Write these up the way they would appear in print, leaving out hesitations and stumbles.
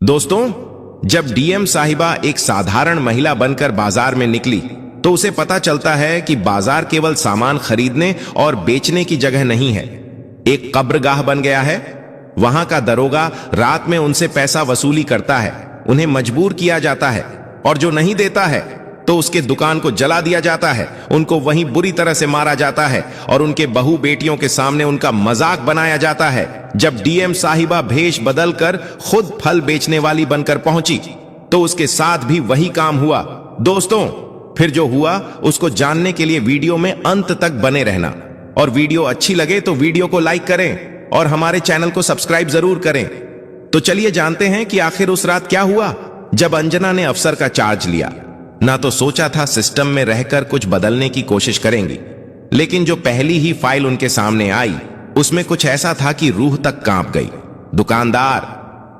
दोस्तों, जब डीएम साहिबा एक साधारण महिला बनकर बाजार में निकली तो उसे पता चलता है कि बाजार केवल सामान खरीदने और बेचने की जगह नहीं है, एक कब्रगाह बन गया है। वहां का दरोगा रात में उनसे पैसा वसूली करता है, उन्हें मजबूर किया जाता है और जो नहीं देता है तो उसके दुकान को जला दिया जाता है, उनको वहीं बुरी तरह से मारा जाता है और उनके बहू बेटियों के सामने उनका मजाक बनाया जाता है। जब डीएम साहिबा भेष बदलकर खुद फल बेचने वाली बनकर पहुंची तो उसके साथ भी वही काम हुआ। दोस्तों, फिर जो हुआ उसको जानने के लिए वीडियो में अंत तक बने रहना, और वीडियो अच्छी लगे तो वीडियो को लाइक करें और हमारे चैनल को सब्सक्राइब जरूर करें। तो चलिए जानते हैं कि आखिर उस रात क्या हुआ जब अंजना ने अफसर का चार्ज लिया। ना तो सोचा था सिस्टम में रहकर कुछ बदलने की कोशिश करेंगी, लेकिन जो पहली ही फाइल उनके सामने आई उसमें कुछ ऐसा था कि रूह तक कांप गई। दुकानदार,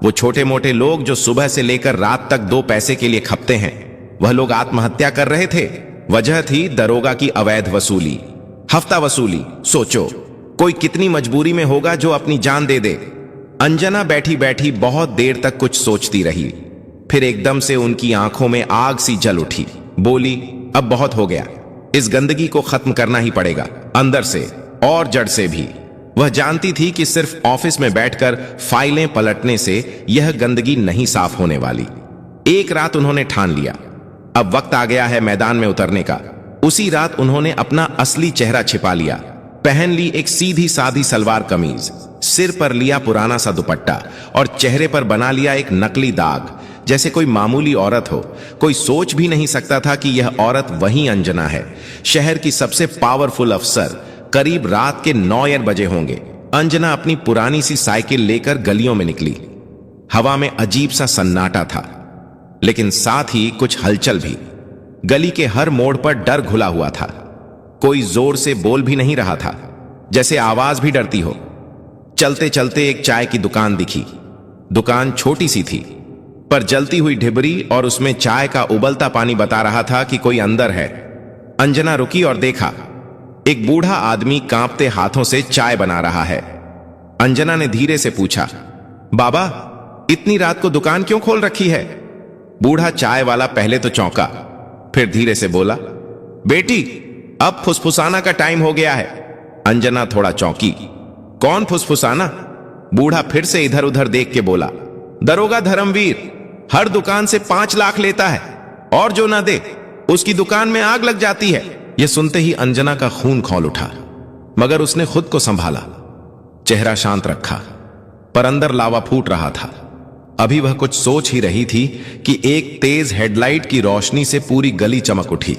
वो छोटे मोटे लोग जो सुबह से लेकर रात तक 2 पैसे के लिए खपते हैं, वह लोग आत्महत्या कर रहे थे। वजह थी दरोगा की अवैध वसूली, हफ्ता वसूली। सोचो, कोई कितनी मजबूरी में होगा जो अपनी जान दे दे। अंजना बैठी बैठी बहुत देर तक कुछ सोचती रही, फिर एकदम से उनकी आंखों में आग सी जल उठी। बोली, अब बहुत हो गया, इस गंदगी को खत्म करना ही पड़ेगा, अंदर से और जड़ से भी। वह जानती थी कि सिर्फ ऑफिस में बैठकर फाइलें पलटने से यह गंदगी नहीं साफ होने वाली। एक रात उन्होंने ठान लिया, अब वक्त आ गया है मैदान में उतरने का। उसी रात उन्होंने अपना असली चेहरा छिपा लिया, पहन ली एक सीधी सादी सलवार कमीज, सिर पर लिया पुराना सा दुपट्टा और चेहरे पर बना लिया एक नकली दाग, जैसे कोई मामूली औरत हो। कोई सोच भी नहीं सकता था कि यह औरत वही अंजना है, शहर की सबसे पावरफुल अफसर। करीब रात के 9 बजे होंगे। अंजना अपनी पुरानी सी साइकिल लेकर गलियों में निकली। हवा में अजीब सा सन्नाटा था, लेकिन साथ ही कुछ हलचल भी। गली के हर मोड़ पर डर घुला हुआ था। कोई जोर से बोल भी नहीं रहा था, जैसे आवाज भी डरती हो। चलते चलते एक चाय की दुकान दिखी। दुकान छोटी सी थी, पर जलती हुई ढिबरी और उसमें चाय का उबलता पानी बता रहा था कि कोई अंदर है। अंजना रुकी और देखा, एक बूढ़ा आदमी कांपते हाथों से चाय बना रहा है। अंजना ने धीरे से पूछा, बाबा, इतनी रात को दुकान क्यों खोल रखी है? बूढ़ा चाय वाला पहले तो चौंका, फिर धीरे से बोला, बेटी, अब फुसफुसाना का टाइम हो गया है। अंजना थोड़ा चौंकी, कौन फुसफुसाना? बूढ़ा फिर से इधर उधर देख के बोला, दरोगा धर्मवीर हर दुकान से 5 लाख लेता है, और जो ना दे उसकी दुकान में आग लग जाती है। यह सुनते ही अंजना का खून खौल उठा, मगर उसने खुद को संभाला, चेहरा शांत रखा, पर अंदर लावा फूट रहा था। अभी वह कुछ सोच ही रही थी कि एक तेज हेडलाइट की रोशनी से पूरी गली चमक उठी।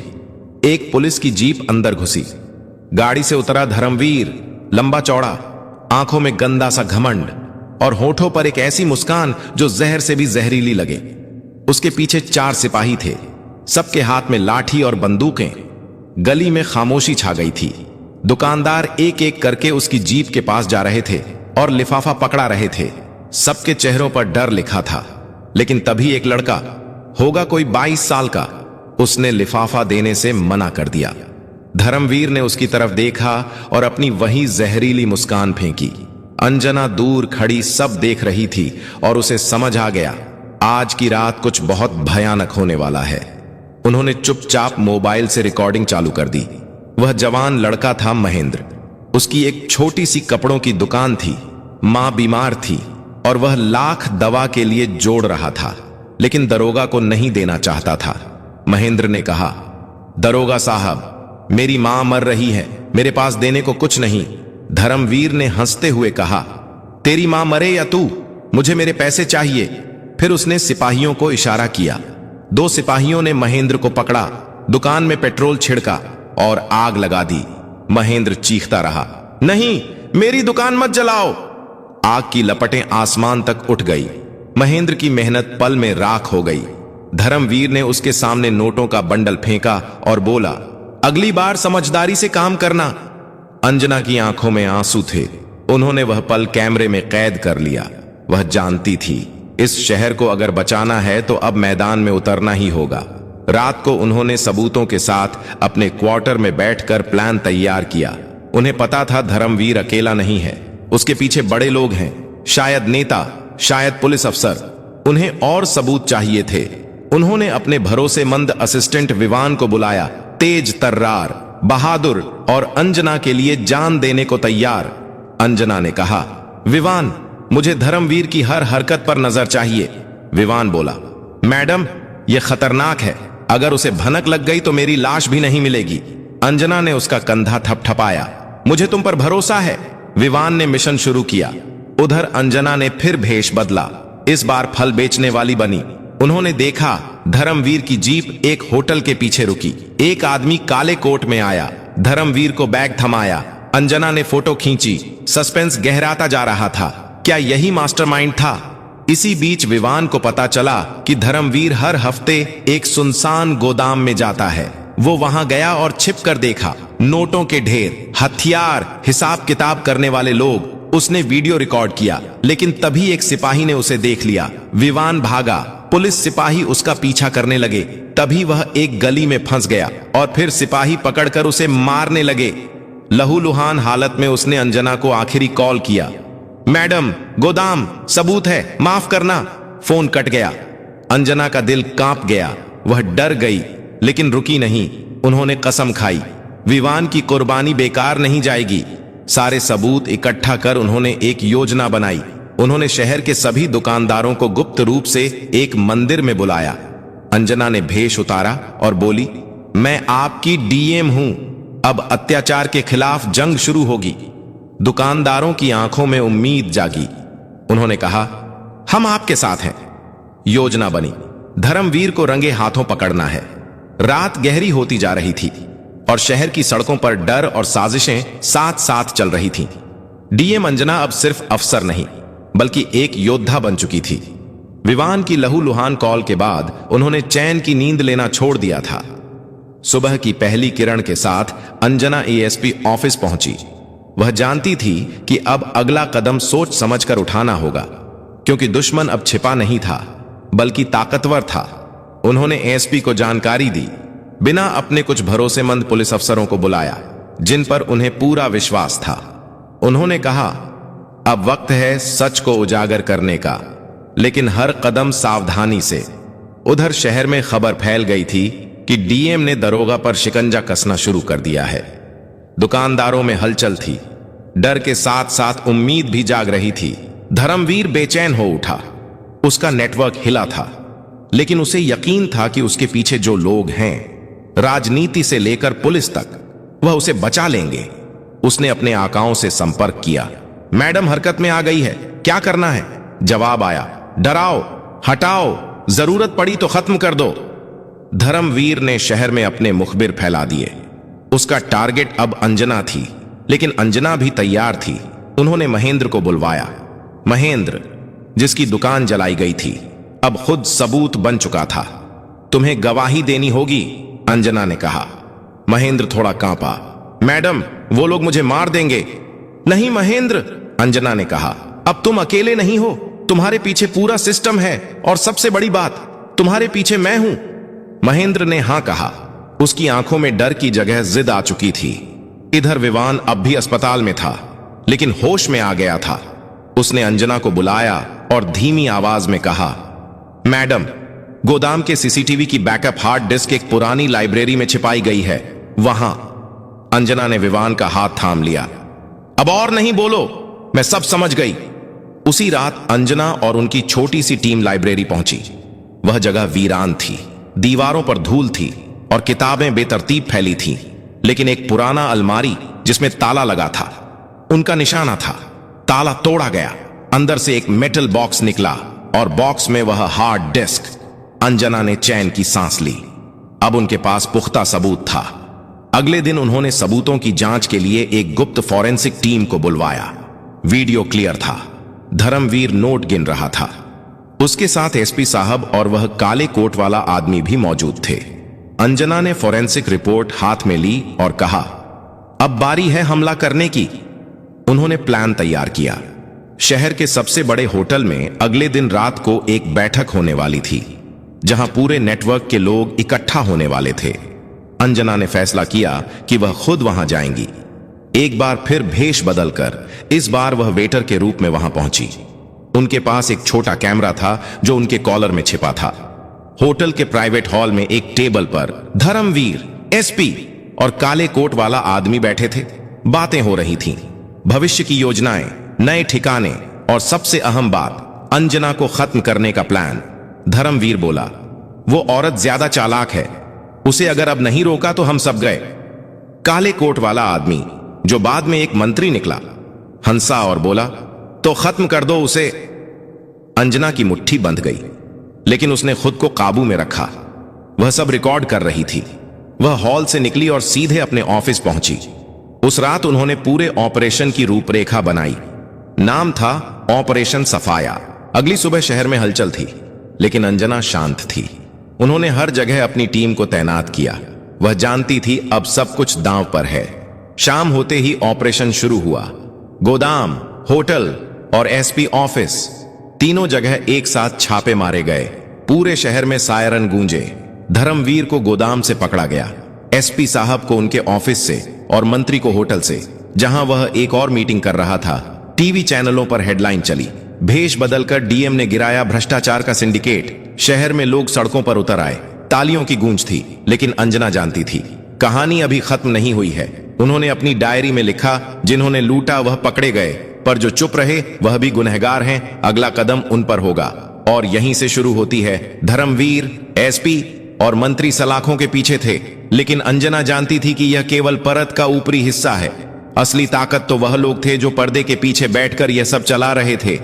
एक पुलिस की जीप अंदर घुसी। गाड़ी से उतरा धर्मवीर, लंबा चौड़ा, आंखों में गंदा सा घमंड और होठों पर एक ऐसी मुस्कान जो जहर से भी जहरीली लगे। उसके पीछे 4 सिपाही थे, सबके हाथ में लाठी और बंदूकें। गली में खामोशी छा गई थी। दुकानदार एक एक करके उसकी जीप के पास जा रहे थे और लिफाफा पकड़ा रहे थे। सबके चेहरों पर डर लिखा था। लेकिन तभी एक लड़का, होगा कोई 22 साल का, उसने लिफाफा देने से मना कर दिया। धर्मवीर ने उसकी तरफ देखा और अपनी वही जहरीली मुस्कान फेंकी। अंजना दूर खड़ी सब देख रही थी और उसे समझ आ गया, आज की रात कुछ बहुत भयानक होने वाला है। उन्होंने चुपचाप मोबाइल से रिकॉर्डिंग चालू कर दी। वह जवान लड़का था महेंद्र। उसकी एक छोटी सी कपड़ों की दुकान थी। मां बीमार थी और वह लाख दवा के लिए जोड़ रहा था, लेकिन दरोगा को नहीं देना चाहता था। महेंद्र ने कहा, दरोगा साहब, मेरी मां मर रही है, मेरे पास देने को कुछ नहीं। धर्मवीर ने हंसते हुए कहा, तेरी मां मरे या तू, मुझे मेरे पैसे चाहिए। फिर उसने सिपाहियों को इशारा किया। 2 सिपाहियों ने महेंद्र को पकड़ा, दुकान में पेट्रोल छिड़का और आग लगा दी। महेंद्र चीखता रहा, नहीं, मेरी दुकान मत जलाओ। आग की लपटें आसमान तक उठ गई। महेंद्र की मेहनत पल में राख हो गई। धर्मवीर ने उसके सामने नोटों का बंडल फेंका और बोला, अगली बार समझदारी से काम करना। अंजना की आंखों में आंसू थे। उन्होंने वह पल कैमरे में कैद कर लिया। वह जानती थी, इस शहर को अगर बचाना है तो अब मैदान में उतरना ही होगा। रात को उन्होंने सबूतों के साथ अपने क्वार्टर में बैठकर प्लान तैयार किया। उन्हें पता था धर्मवीर अकेला नहीं है, उसके पीछे बड़े लोग हैं, शायद नेता, शायद पुलिस अफसर। उन्हें और सबूत चाहिए थे। उन्होंने अपने भरोसेमंद असिस्टेंट विवान को बुलाया, तेज तर्रार, बहादुर और अंजना के लिए जान देने को तैयार। अंजना ने कहा, विवान, मुझे धर्मवीर की हर हरकत पर नजर चाहिए। विवान बोला, मैडम, यह खतरनाक है, अगर उसे भनक लग गई तो मेरी लाश भी नहीं मिलेगी। अंजना ने उसका कंधा थपथपाया, मुझे तुम पर भरोसा है। विवान ने मिशन शुरू किया। उधर अंजना ने फिर भेष बदला, इस बार फल बेचने वाली बनी। उन्होंने देखा धर्मवीर की जीप एक होटल के पीछे रुकी। एक आदमी काले कोट में आया, धर्मवीर को बैग थमाया। अंजना ने फोटो खींची। सस्पेंस गहराता जा रहा था। क्या यही मास्टरमाइंड था? इसी बीच विवान को पता चला कि धर्मवीर हर हफ्ते एक सुनसान गोदाम में जाता है। वो वहां गया और छिप कर देखा, नोटों के ढेर, हथियार, हिसाब किताब करने वाले लोग। उसने वीडियो रिकॉर्ड किया, लेकिन तभी एक सिपाही ने उसे देख लिया। विवान भागा, पुलिस सिपाही उसका पीछा करने लगे। तभी वह एक गली में फंस गया और फिर सिपाही पकड़कर उसे मारने लगे। लहूलुहान हालत में उसने अंजना को आखिरी कॉल किया, मैडम, गोदाम, सबूत है, माफ करना। फोन कट गया। अंजना का दिल कांप गया। वह डर गई, लेकिन रुकी नहीं। उन्होंने कसम खाई, विवान की कुर्बानी बेकार नहीं जाएगी। सारे सबूत इकट्ठा कर उन्होंने एक योजना बनाई। उन्होंने शहर के सभी दुकानदारों को गुप्त रूप से एक मंदिर में बुलाया। अंजना ने भेष उतारा और बोली, मैं आपकी डीएम हूं, अब अत्याचार के खिलाफ जंग शुरू होगी। दुकानदारों की आंखों में उम्मीद जागी। उन्होंने कहा, हम आपके साथ हैं। योजना बनी, धर्मवीर को रंगे हाथों पकड़ना है। रात गहरी होती जा रही थी और शहर की सड़कों पर डर और साजिशें साथ साथ चल रही थीं। डीएम अंजना अब सिर्फ अफसर नहीं, बल्कि एक योद्धा बन चुकी थी। विवान की लहूलुहान कॉल के बाद उन्होंने चैन की नींद लेना छोड़ दिया था। सुबह की पहली किरण के साथ अंजना एएसपी ऑफिस पहुंची। वह जानती थी कि अब अगला कदम सोच समझकर उठाना होगा, क्योंकि दुश्मन अब छिपा नहीं था, बल्कि ताकतवर था। उन्होंने एएसपी को जानकारी दी, बिना अपने कुछ भरोसेमंद पुलिस अफसरों को बुलाया, जिन पर उन्हें पूरा विश्वास था। उन्होंने कहा, अब वक्त है सच को उजागर करने का, लेकिन हर कदम सावधानी से। उधर शहर में खबर फैल गई थी कि डीएम ने दरोगा पर शिकंजा कसना शुरू कर दिया है। दुकानदारों में हलचल थी, डर के साथ साथ उम्मीद भी जाग रही थी। धर्मवीर बेचैन हो उठा। उसका नेटवर्क हिला था, लेकिन उसे यकीन था कि उसके पीछे जो लोग हैं, राजनीति से लेकर पुलिस तक, वह उसे बचा लेंगे। उसने अपने आकाओं से संपर्क किया। मैडम हरकत में आ गई है, क्या करना है? जवाब आया, डराओ, हटाओ, जरूरत पड़ी तो खत्म कर दो। धर्मवीर ने शहर में अपने मुखबिर फैला दिए। उसका टारगेट अब अंजना थी, लेकिन अंजना भी तैयार थी। उन्होंने महेंद्र को बुलवाया। महेंद्र, जिसकी दुकान जलाई गई थी, अब खुद सबूत बन चुका था। तुम्हें गवाही देनी होगी, अंजना ने कहा। महेंद्र थोड़ा कांपा। मैडम, वो लोग मुझे मार देंगे। नहीं महेंद्र, अंजना ने कहा, अब तुम अकेले नहीं हो, तुम्हारे पीछे पूरा सिस्टम है, और सबसे बड़ी बात, तुम्हारे पीछे मैं हूं। महेंद्र ने हां कहा। उसकी आंखों में डर की जगह जिद आ चुकी थी। इधर विवान अब भी अस्पताल में था, लेकिन होश में आ गया था। उसने अंजना को बुलाया और धीमी आवाज में कहा, मैडम, गोदाम के सीसीटीवी की बैकअप हार्ड डिस्क एक पुरानी लाइब्रेरी में छिपाई गई है, वहां। अंजना ने विवान का हाथ थाम लिया। अब और नहीं बोलो, मैं सब समझ गई। उसी रात अंजना और उनकी छोटी सी टीम लाइब्रेरी पहुंची। वह जगह वीरान थी, दीवारों पर धूल थी और किताबें बेतरतीब फैली थीं, लेकिन एक पुराना अलमारी जिसमें ताला लगा था, उनका निशाना था। ताला तोड़ा गया, अंदर से एक मेटल बॉक्स निकला और बॉक्स में वह हार्ड डिस्क। अंजना ने चैन की सांस ली। अब उनके पास पुख्ता सबूत था। अगले दिन उन्होंने सबूतों की जांच के लिए एक गुप्त फॉरेंसिक टीम को बुलवाया। वीडियो क्लियर था, धर्मवीर नोट गिन रहा था। उसके साथ एसपी साहब और वह काले कोट वाला आदमी भी मौजूद थे। अंजना ने फॉरेंसिक रिपोर्ट हाथ में ली और कहा, अब बारी है हमला करने की। उन्होंने प्लान तैयार किया। शहर के सबसे बड़े होटल में अगले दिन रात को एक बैठक होने वाली थी, जहां पूरे नेटवर्क के लोग इकट्ठा होने वाले थे। अंजना ने फैसला किया कि वह खुद वहां जाएंगी। एक बार फिर भेष बदलकर इस बार वह वेटर के रूप में वहां पहुंची। उनके पास एक छोटा कैमरा था जो उनके कॉलर में छिपा था। होटल के प्राइवेट हॉल में एक टेबल पर धर्मवीर, एसपी और काले कोट वाला आदमी बैठे थे। बातें हो रही थीं, भविष्य की योजनाएं, नए ठिकाने और सबसे अहम बात, अंजना को खत्म करने का प्लान। धर्मवीर बोला, वो औरत ज्यादा चालाक है, उसे अगर अब नहीं रोका तो हम सब गए। काले कोट वाला आदमी, जो बाद में एक मंत्री निकला, हंसा और बोला, तो खत्म कर दो उसे। अंजना की मुट्ठी बंध गई, लेकिन उसने खुद को काबू में रखा। वह सब रिकॉर्ड कर रही थी। वह हॉल से निकली और सीधे अपने ऑफिस पहुंची। उस रात उन्होंने पूरे ऑपरेशन की रूपरेखा बनाई। नाम था ऑपरेशन सफाया। अगली सुबह शहर में हलचल थी, लेकिन अंजना शांत थी। उन्होंने हर जगह अपनी टीम को तैनात किया। वह जानती थी अब सब कुछ दांव पर है। शाम होते ही ऑपरेशन शुरू हुआ। गोदाम, होटल और एसपी ऑफिस, तीनों जगह एक साथ छापे मारे गए। पूरे शहर में सायरन गूंजे। धर्मवीर को गोदाम से पकड़ा गया, एसपी साहब को उनके ऑफिस से और मंत्री को होटल से, जहां वह एक और मीटिंग कर रहा था। टीवी चैनलों पर हेडलाइन चली, भेष बदलकर डीएम ने गिराया भ्रष्टाचार का सिंडिकेट। शहर में लोग सड़कों पर उतर आए, तालियों की गूंज थी। लेकिन अंजना जानती थी कहानी अभी खत्म नहीं हुई है। उन्होंने अपनी डायरी में लिखा, जिन्होंने लूटा वह पकड़े गए, पर जो चुप रहे वह भी गुनहगार हैं। अगला कदम उन पर होगा। और यहीं से शुरू होती है। धर्मवीर, एसपी और मंत्री सलाखों के पीछे थे, लेकिन अंजना जानती थी कि यह केवल परत का ऊपरी हिस्सा है। असली ताकत तो वह लोग थे जो पर्दे के पीछे बैठकर यह सब चला रहे थे।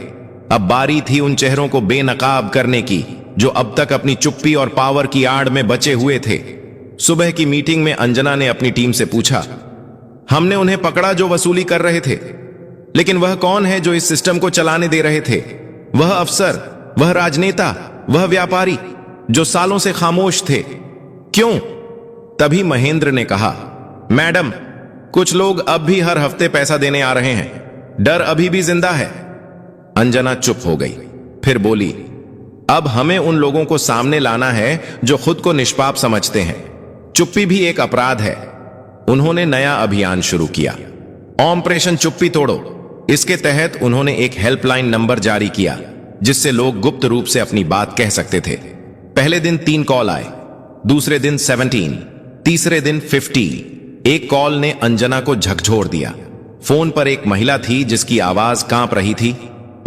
अब बारी थी उन चेहरों को बेनकाब करने की, जो अब तक अपनी चुप्पी और पावर की आड़ में बचे हुए थे। सुबह की मीटिंग में अंजना ने अपनी टीम से पूछा, हमने उन्हें पकड़ा जो वसूली कर रहे थे, लेकिन वह कौन है जो इस सिस्टम को चलाने दे रहे थे? वह अफसर, वह राजनेता, वह व्यापारी जो सालों से खामोश थे। क्यों? तभी महेंद्र ने कहा, मैडम, कुछ लोग अब भी हर हफ्ते पैसा देने आ रहे हैं। डर अभी भी जिंदा है। अंजना चुप हो गई, फिर बोली, अब हमें उन लोगों को सामने लाना है जो खुद को निष्पाप समझते हैं। चुप्पी भी एक अपराध है। उन्होंने नया अभियान शुरू किया, ऑपरेशन चुप्पी तोड़ो। इसके तहत उन्होंने एक हेल्पलाइन नंबर जारी किया, जिससे लोग गुप्त रूप से अपनी बात कह सकते थे। पहले दिन 3 कॉल आए, दूसरे दिन 17, तीसरे दिन 50। एक कॉल ने अंजना को झकझोर दिया। फोन पर एक महिला थी जिसकी आवाज कांप रही थी।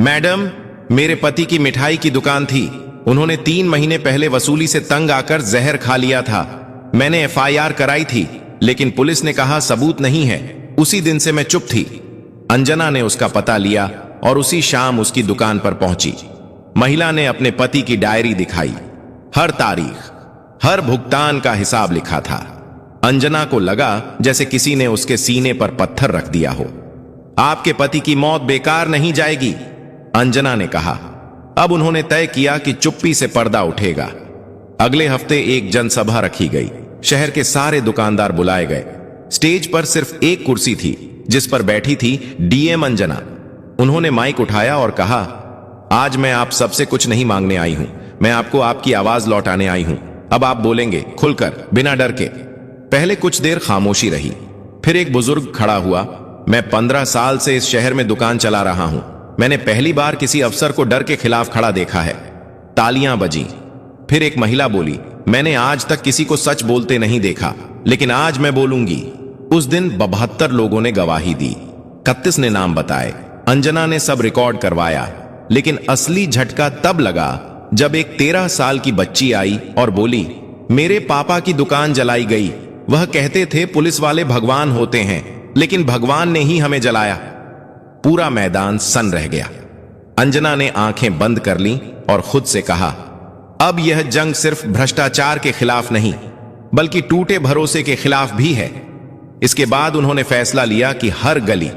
मैडम, मेरे पति की मिठाई की दुकान थी। उन्होंने 3 महीने पहले वसूली से तंग आकर जहर खा लिया था। मैंने एफआईआर कराई थी, लेकिन पुलिस ने कहा सबूत नहीं है। उसी दिन से मैं चुप थी। अंजना ने उसका पता लिया और उसी शाम उसकी दुकान पर पहुंची। महिला ने अपने पति की डायरी दिखाई। हर तारीख, हर भुगतान का हिसाब लिखा था। अंजना को लगा जैसे किसी ने उसके सीने पर पत्थर रख दिया हो। आपके पति की मौत बेकार नहीं जाएगी, अंजना ने कहा। अब उन्होंने तय किया कि चुप्पी से पर्दा उठेगा। अगले हफ्ते एक जनसभा रखी गई। शहर के सारे दुकानदार बुलाए गए। स्टेज पर सिर्फ एक कुर्सी थी, जिस पर बैठी थी डीएम अंजना। उन्होंने माइक उठाया और कहा, आज मैं आप सबसे कुछ नहीं मांगने आई हूं, मैं आपको आपकी आवाज लौटाने आई हूं। अब आप बोलेंगे खुलकर, बिना डर के। पहले कुछ देर खामोशी रही, फिर एक बुजुर्ग खड़ा हुआ। मैं 15 साल से इस शहर में दुकान चला रहा हूं। मैंने पहली बार किसी अफसर को डर के खिलाफ खड़ा देखा है। तालियां बजीं। फिर एक महिला बोली, मैंने आज तक किसी को सच बोलते नहीं देखा, लेकिन आज मैं बोलूंगी। उस दिन 72 लोगों ने गवाही दी, 31 ने नाम बताए। अंजना ने सब रिकॉर्ड करवाया, लेकिन असली झटका तब लगा जब एक 13 साल की बच्ची आई और बोली, मेरे पापा की दुकान जलाई गई। वह कहते थे पुलिस वाले भगवान होते हैं, लेकिन भगवान ने ही हमें जलाया। पूरा मैदान सन्न रह गया। अंजना ने आंखें बंद कर लीं और खुद से कहा, अब यह जंग सिर्फ भ्रष्टाचार के खिलाफ नहीं, बल्कि टूटे भरोसे के खिलाफ भी है। इसके बाद उन्होंने फैसला लिया कि हर गली,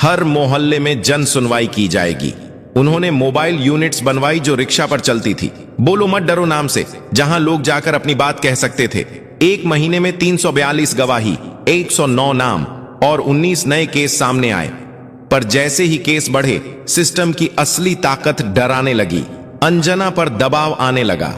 हर मोहल्ले में जन सुनवाई की जाएगी। उन्होंने मोबाइल यूनिट्स बनवाई जो रिक्शा पर चलती थी, बोलो मत डरो नाम से, जहां लोग जाकर अपनी बात कह सकते थे। एक महीने में 342 गवाही, 109 नाम और 19 नए केस सामने आए। पर जैसे ही केस बढ़े, सिस्टम की असली ताकत डराने लगी। अंजना पर दबाव आने लगा।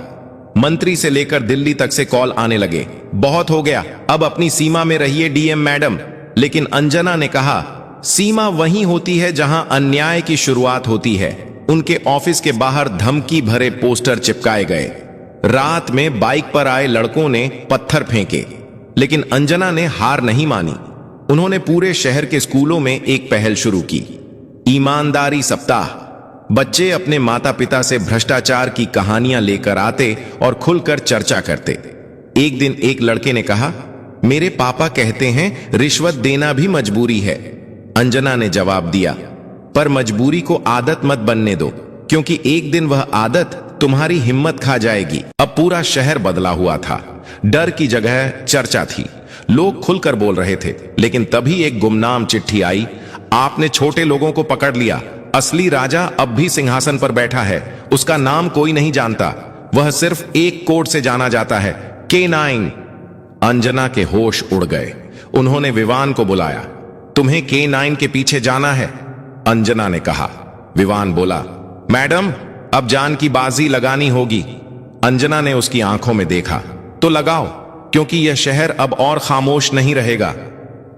मंत्री से लेकर दिल्ली तक से कॉल आने लगे, बहुत हो गया, अब अपनी सीमा में रहिए डीएम मैडम। लेकिन अंजना ने कहा, सीमा वहीं होती है जहां अन्याय की शुरुआत होती है। उनके ऑफिस के बाहर धमकी भरे पोस्टर चिपकाए गए। रात में बाइक पर आए लड़कों ने पत्थर फेंके, लेकिन अंजना ने हार नहीं मानी। उन्होंने पूरे शहर के स्कूलों में एक पहल शुरू की, ईमानदारी सप्ताह। बच्चे अपने माता पिता से भ्रष्टाचार की कहानियां लेकर आते और खुलकर चर्चा करते। एक दिन एक लड़के ने कहा, मेरे पापा कहते हैं रिश्वत देना भी मजबूरी है। अंजना ने जवाब दिया, पर मजबूरी को आदत मत बनने दो, क्योंकि एक दिन वह आदत तुम्हारी हिम्मत खा जाएगी। अब पूरा शहर बदला हुआ था। डर की जगह चर्चा थी। लोग खुलकर बोल रहे थे। लेकिन तभी एक गुमनाम चिट्ठी आई, आपने छोटे लोगों को पकड़ लिया। असली राजा अब भी सिंहासन पर बैठा है। उसका नाम कोई नहीं जानता, वह सिर्फ एक कोड से जाना जाता है, K9। अंजना के होश उड़ गए। उन्होंने विवान को बुलाया। तुम्हें K9 के पीछे जाना है, अंजना ने कहा। विवान बोला, मैडम अब जान की बाजी लगानी होगी। अंजना ने उसकी आंखों में देखा, तो लगाओ, क्योंकि यह शहर अब और खामोश नहीं रहेगा।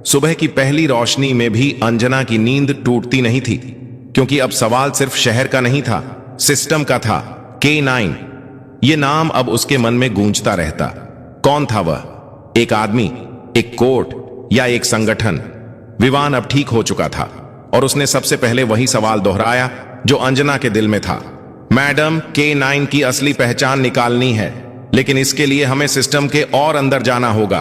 सुबह की पहली रोशनी में भी अंजना की नींद टूटती नहीं थी, क्योंकि अब सवाल सिर्फ शहर का नहीं था, सिस्टम का था। K9, यह नाम अब उसके मन में गूंजता रहता। कौन था वह? एक आदमी, एक कोर्ट या एक संगठन? विवान अब ठीक हो चुका था और उसने सबसे पहले वही सवाल दोहराया जो अंजना के दिल में था। मैडम, K9 की असली पहचान निकालनी है, लेकिन इसके लिए हमें सिस्टम के और अंदर जाना होगा।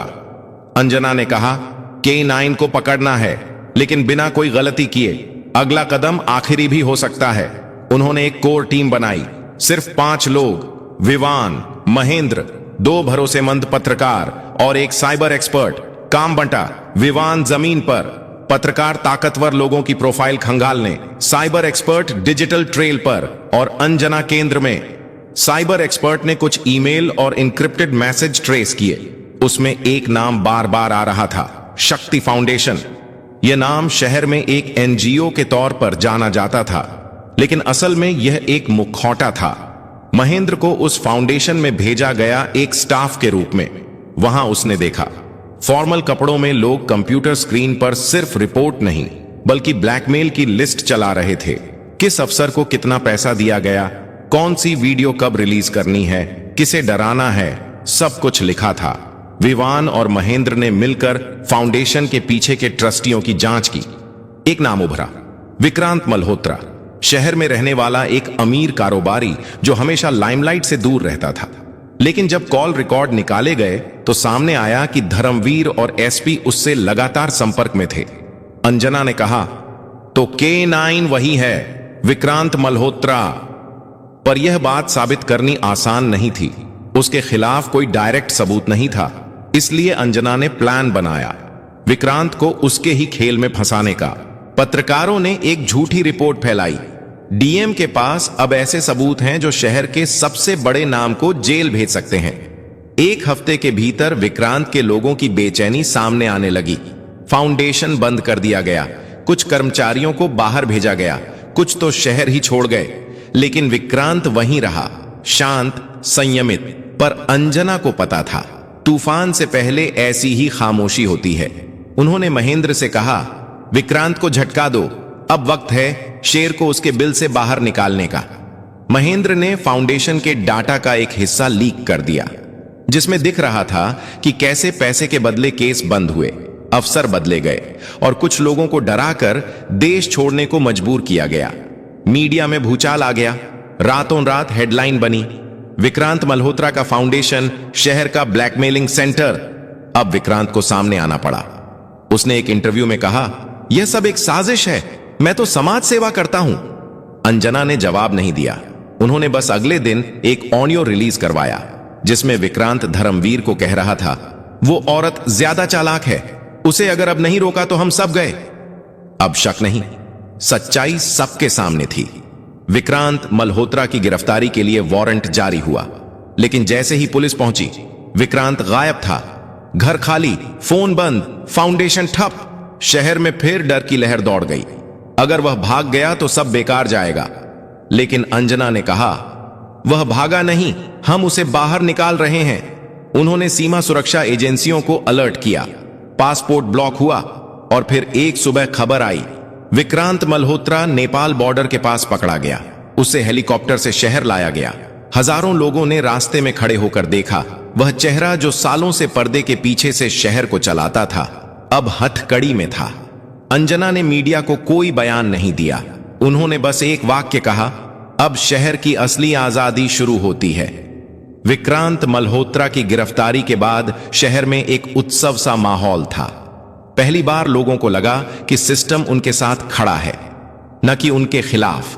अंजना ने कहा, K9 को पकड़ना है, लेकिन बिना कोई गलती किए। अगला कदम आखिरी भी हो सकता है। उन्होंने एक कोर टीम बनाई, सिर्फ 5 लोग, विवान, महेंद्र, 2 भरोसेमंद पत्रकार और एक साइबर एक्सपर्ट। काम बंटा, विवान जमीन पर, पत्रकार ताकतवर लोगों की प्रोफाइल खंगालने, साइबर एक्सपर्ट डिजिटल ट्रेल पर और अंजना केंद्र में। साइबर एक्सपर्ट ने कुछ ईमेल और इनक्रिप्टेड मैसेज ट्रेस किए। उसमें एक नाम बार बार आ रहा था, शक्ति फाउंडेशन। यह नाम शहर में एक NGO के तौर पर जाना जाता था, लेकिन असल में यह एक मुखौटा था। महेंद्र को उस फाउंडेशन में भेजा गया एक स्टाफ के रूप में। वहां उसने देखा, फॉर्मल कपड़ों में लोग कंप्यूटर स्क्रीन पर सिर्फ रिपोर्ट नहीं, बल्कि ब्लैकमेल की लिस्ट चला रहे थे। किस अफसर को कितना पैसा दिया गया, कौन सी वीडियो कब रिलीज करनी है, किसे डराना है, सब कुछ लिखा था। विवान और महेंद्र ने मिलकर फाउंडेशन के पीछे के ट्रस्टियों की जांच की। एक नाम उभरा, विक्रांत मल्होत्रा, शहर में रहने वाला एक अमीर कारोबारी जो हमेशा लाइमलाइट से दूर रहता था। लेकिन जब कॉल रिकॉर्ड निकाले गए तो सामने आया कि धर्मवीर और SP उससे लगातार संपर्क में थे। अंजना ने कहा, तो K9 वही है, विक्रांत मल्होत्रा। पर यह बात साबित करनी आसान नहीं थी। उसके खिलाफ कोई डायरेक्ट सबूत नहीं था। इसलिए अंजना ने प्लान बनाया, विक्रांत को उसके ही खेल में फंसाने का। पत्रकारों ने एक झूठी रिपोर्ट फैलाई, DM के पास अब ऐसे सबूत हैं जो शहर के सबसे बड़े नाम को जेल भेज सकते हैं। 1 हफ्ते के भीतर विक्रांत के लोगों की बेचैनी सामने आने लगी। फाउंडेशन बंद कर दिया गया, कुछ कर्मचारियों को बाहर भेजा गया, कुछ तो शहर ही छोड़ गए। लेकिन विक्रांत वहीं रहा, शांत, संयमित। पर अंजना को पता था, तूफान से पहले ऐसी ही खामोशी होती है। उन्होंने महेंद्र से कहा, विक्रांत को झटका दो, अब वक्त है शेर को उसके बिल से बाहर निकालने का। महेंद्र ने फाउंडेशन के डाटा का एक हिस्सा लीक कर दिया, जिसमें दिख रहा था कि कैसे पैसे के बदले केस बंद हुए, अफसर बदले गए और कुछ लोगों को डराकर देश छोड़ने को मजबूर किया गया। मीडिया में भूचाल आ गया। रातों रात हेडलाइन बनी, विक्रांत मल्होत्रा का फाउंडेशन शहर का ब्लैकमेलिंग सेंटर। अब विक्रांत को सामने आना पड़ा। उसने एक इंटरव्यू में कहा, यह सब एक साजिश है, मैं तो समाज सेवा करता हूं। अंजना ने जवाब नहीं दिया। उन्होंने बस अगले दिन एक ऑडियो रिलीज करवाया, जिसमें विक्रांत धर्मवीर को कह रहा था, वो औरत ज्यादा चालाक है, उसे अगर अब नहीं रोका तो हम सब गए। अब शक नहीं, सच्चाई सबके सामने थी। विक्रांत मल्होत्रा की गिरफ्तारी के लिए वारंट जारी हुआ, लेकिन जैसे ही पुलिस पहुंची, विक्रांत गायब था। घर खाली, फोन बंद, फाउंडेशन ठप। शहर में फिर डर की लहर दौड़ गई। अगर वह भाग गया तो सब बेकार जाएगा। लेकिन अंजना ने कहा, वह भागा नहीं, हम उसे बाहर निकाल रहे हैं। उन्होंने सीमा सुरक्षा एजेंसियों को अलर्ट किया। पासपोर्ट ब्लॉक हुआ और फिर एक सुबह खबर आई, विक्रांत मल्होत्रा नेपाल बॉर्डर के पास पकड़ा गया। उसे हेलीकॉप्टर से शहर लाया गया। हजारों लोगों ने रास्ते में खड़े होकर देखा वह चेहरा जो सालों से पर्दे के पीछे से शहर को चलाता था, अब हथकड़ी में था। अंजना ने मीडिया को कोई बयान नहीं दिया। उन्होंने बस एक वाक्य कहा, अब शहर की असली आजादी शुरू होती है। विक्रांत मल्होत्रा की गिरफ्तारी के बाद शहर में एक उत्सव सा माहौल था। पहली बार लोगों को लगा कि सिस्टम उनके साथ खड़ा है, न कि उनके खिलाफ।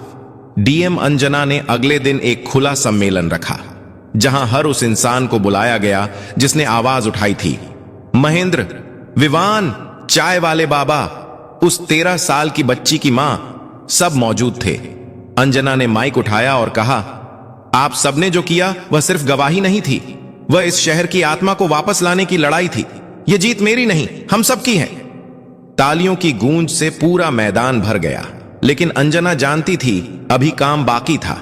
डीएम अंजना ने अगले दिन एक खुला सम्मेलन रखा, जहां हर उस इंसान को बुलाया गया जिसने आवाज उठाई थी। महेंद्र, विवान, चाय वाले बाबा, उस 13 साल की बच्ची की मां, सब मौजूद थे। अंजना ने माइक उठाया और कहा, आप सबने जो किया वह सिर्फ गवाही नहीं थी, वह इस शहर की आत्मा को वापस लाने की लड़ाई थी। यह जीत मेरी नहीं, हम सबकी है। तालियों की गूंज से पूरा मैदान भर गया, लेकिन अंजना जानती थी अभी काम बाकी था।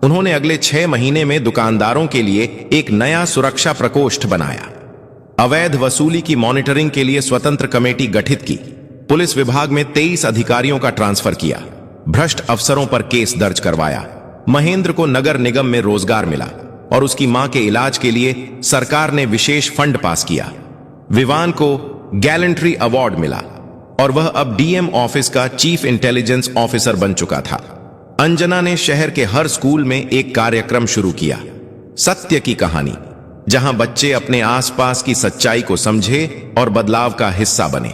उन्होंने अगले 6 महीने में दुकानदारों के लिए एक नया सुरक्षा प्रकोष्ठ बनाया, अवैध वसूली की मॉनिटरिंग के लिए स्वतंत्र कमेटी गठित की, पुलिस विभाग में 23 अधिकारियों का ट्रांसफर किया, भ्रष्ट अफसरों पर केस दर्ज करवाया। महेंद्र को नगर निगम में रोजगार मिला और उसकी मां के इलाज के लिए सरकार ने विशेष फंड पास किया। विवान को गैलेंट्री अवार्ड मिला और वह अब डीएम ऑफिस का चीफ इंटेलिजेंस ऑफिसर बन चुका था। अंजना ने शहर के हर स्कूल में एक कार्यक्रम शुरू किया, सत्य की कहानी, जहां बच्चे अपने आसपास की सच्चाई को समझे और बदलाव का हिस्सा बने।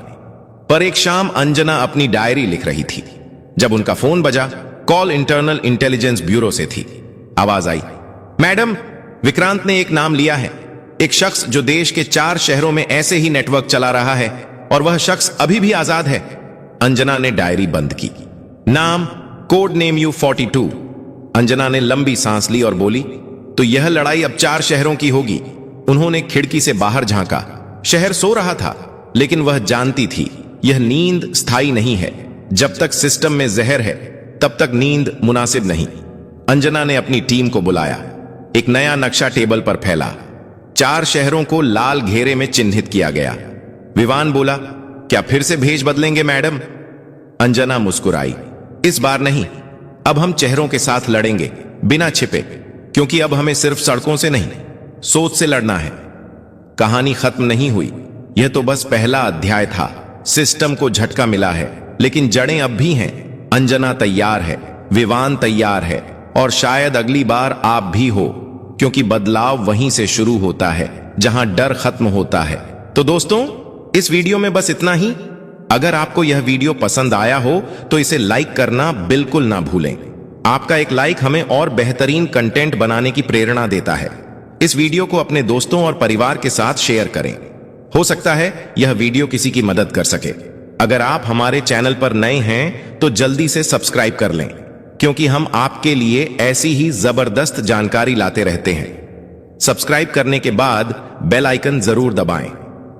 पर एक शाम अंजना अपनी डायरी लिख रही थी जब उनका फोन बजा। कॉल इंटरनल इंटेलिजेंस ब्यूरो से थी। आवाज आई, मैडम, विक्रांत ने एक नाम लिया है, एक शख्स जो देश के 4 शहरों में ऐसे ही नेटवर्क चला रहा है, और वह शख्स अभी भी आजाद है। अंजना ने डायरी बंद की। नाम कोड नेम U42। अंजना ने लंबी सांस ली और बोली, तो यह लड़ाई अब 4 शहरों की होगी। उन्होंने खिड़की से बाहर झांका। शहर सो रहा था, लेकिन वह जानती थी यह नींद स्थायी नहीं है। जब तक सिस्टम में जहर है, तब तक नींद मुनासिब नहीं। अंजना ने अपनी टीम को बुलाया। एक नया नक्शा टेबल पर फैला। 4 शहरों को लाल घेरे में चिन्हित किया गया। विवान बोला, क्या फिर से भेज बदलेंगे मैडम? अंजना मुस्कुराई, इस बार नहीं, अब हम चेहरों के साथ लड़ेंगे, बिना छिपे, क्योंकि अब हमें सिर्फ सड़कों से नहीं, सोच से लड़ना है। कहानी खत्म नहीं हुई, यह तो बस पहला अध्याय था। सिस्टम को झटका मिला है, लेकिन जड़ें अब भी हैं। अंजना तैयार है, विवान तैयार है, और शायद अगली बार आप भी हो, क्योंकि बदलाव वहीं से शुरू होता है जहां डर खत्म होता है। तो दोस्तों, इस वीडियो में बस इतना ही। अगर आपको यह वीडियो पसंद आया हो तो इसे लाइक करना बिल्कुल ना भूलें। आपका एक लाइक हमें और बेहतरीन कंटेंट बनाने की प्रेरणा देता है। इस वीडियो को अपने दोस्तों और परिवार के साथ शेयर करें। हो सकता है यह वीडियो किसी की मदद कर सके। अगर आप हमारे चैनल पर नए हैं तो जल्दी से सब्सक्राइब कर लें, क्योंकि हम आपके लिए ऐसी ही जबरदस्त जानकारी लाते रहते हैं। सब्सक्राइब करने के बाद बेल आइकन जरूर दबाएं,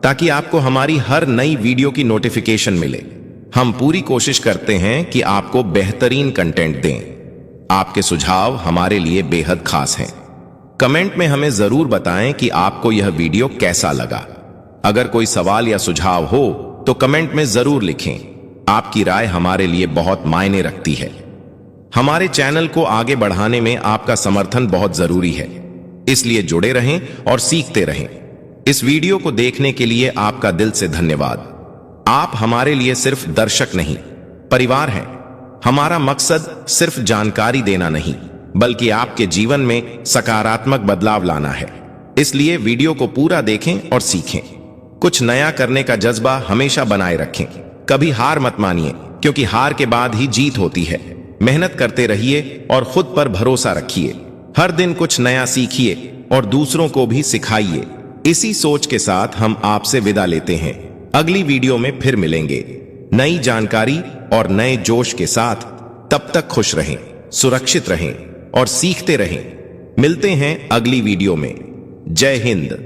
ताकि आपको हमारी हर नई वीडियो की नोटिफिकेशन मिले। हम पूरी कोशिश करते हैं कि आपको बेहतरीन कंटेंट दें। आपके सुझाव हमारे लिए बेहद खास हैं। कमेंट में हमें जरूर बताएं कि आपको यह वीडियो कैसा लगा। अगर कोई सवाल या सुझाव हो तो कमेंट में जरूर लिखें। आपकी राय हमारे लिए बहुत मायने रखती है। हमारे चैनल को आगे बढ़ाने में आपका समर्थन बहुत जरूरी है, इसलिए जुड़े रहें और सीखते रहें। इस वीडियो को देखने के लिए आपका दिल से धन्यवाद। आप हमारे लिए सिर्फ दर्शक नहीं, परिवार हैं। हमारा मकसद सिर्फ जानकारी देना नहीं, बल्कि आपके जीवन में सकारात्मक बदलाव लाना है। इसलिए वीडियो को पूरा देखें और सीखें। कुछ नया करने का जज्बा हमेशा बनाए रखें। कभी हार मत मानिए, क्योंकि हार के बाद ही जीत होती है। मेहनत करते रहिए और खुद पर भरोसा रखिए। हर दिन कुछ नया सीखिए और दूसरों को भी सिखाइए। इसी सोच के साथ हम आपसे विदा लेते हैं। अगली वीडियो में फिर मिलेंगे, नई जानकारी और नए जोश के साथ। तब तक खुश रहें, सुरक्षित रहें और सीखते रहें। मिलते हैं अगली वीडियो में। जय हिंद।